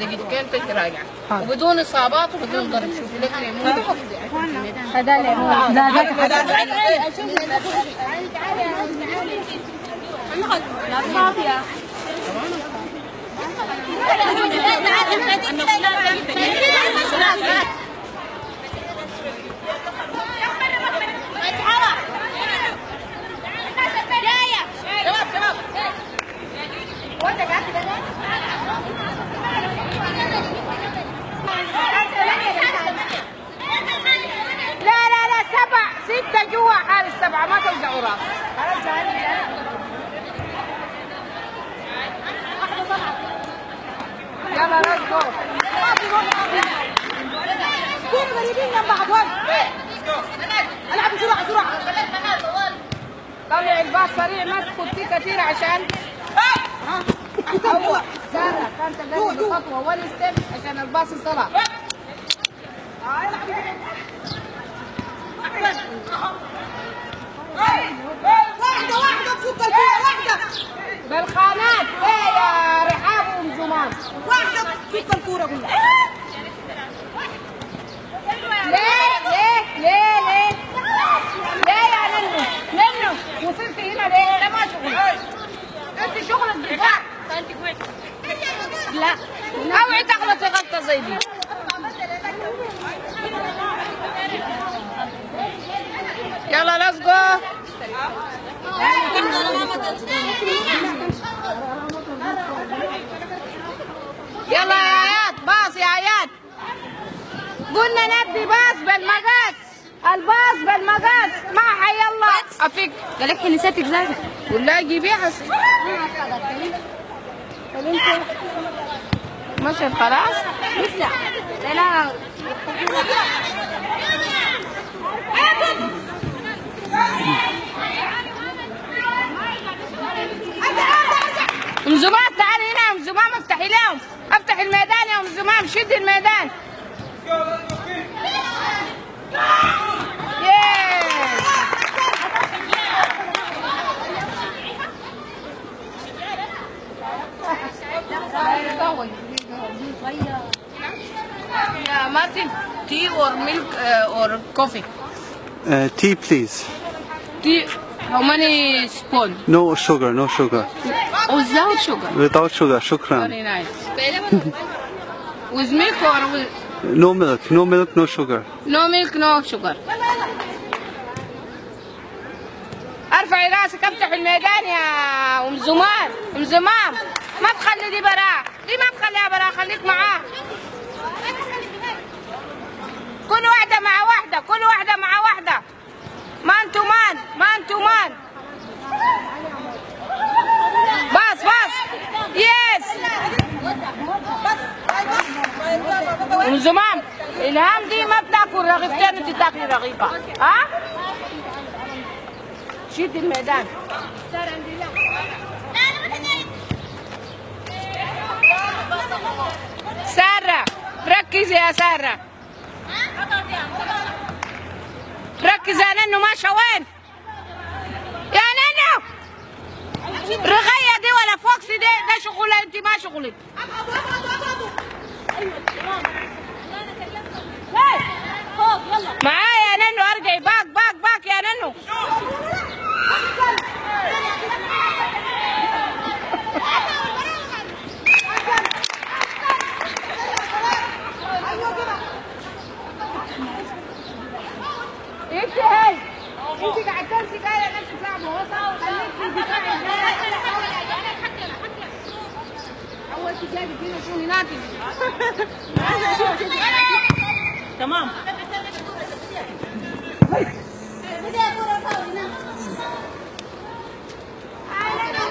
دقيقتين تجي راجعه وبدون اصابات وبدون ضرب. شوفي لك ليمون هذا ليمون صافيه جوا حال السبعة ما توجعوا راس. يلا ليتس جو. كونوا قريبين من بعض. العبوا بسرعة بسرعة. طلع الباص سريع ما تاخد فيه كثير عشان أول سارة كانت لازم خطوة ولا ستيب عشان الباص يطلع. واحدة بصوت الكورة واحدة بالخانات. ايه يا رحاب ام زمان واحدة بصوت الكورة كلها. ليه يا ننو وصلت هنا ليه؟ ده ما شغل. انت شغلك دفاع. لا اوعي تغلطي غلطة زي دي. يلا ليتس جو. يلا يا اياد باص يا اياد. قلنا ندي باص بالمقاس. الباص بالمقاس ما حيلا افك. قال لك نسيتك زايده ولا جيبيها مشت خلاص لسه. لا ام زمام تعالي هنا يا ام زمام. افتحي لهم. افتح الميدان يا ام زمام. شدي الميدان. يا مارتن tea or milk or coffee? Tea, please. Tea. How many spoon? No sugar, no sugar. Without sugar. Without sugar, shukran. Very nice. With milk or with? No milk, no milk, no sugar. No milk, no sugar. ارفعي راسك. افتح الميدان يا ام زمان. ام زمام ما تخلي دي براء. دي ما تخليها براء. خليك معاه. كل واحدة مع واحدة. كل واحدة مع واحدة. مان تو مان. مان تو مان. باص باص. يس. ام زمام الهام دي ما بتاكل رغيفتين. انت تاكلي رغيفة. ها؟ شيل الميدان. سارة ركزي يا سارة. ركزي يا ننو. ماشى وين يا ننو؟ رغية دي ولا فوكسي دي؟ ده شغلة. انت ما شغلك. معايا يا ننو. ارجعي. باك باك باك يا ننو. انت هاي انت قاعد تمسكي كده نفسك لعبه وصا وخليكي دفاعي. اول تجاري فينا شو هناك. تمام.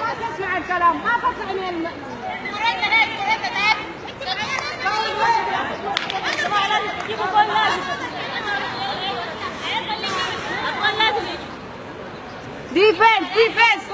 ما تسمع الكلام. ما تطلعي من ديفنس. ديفنس.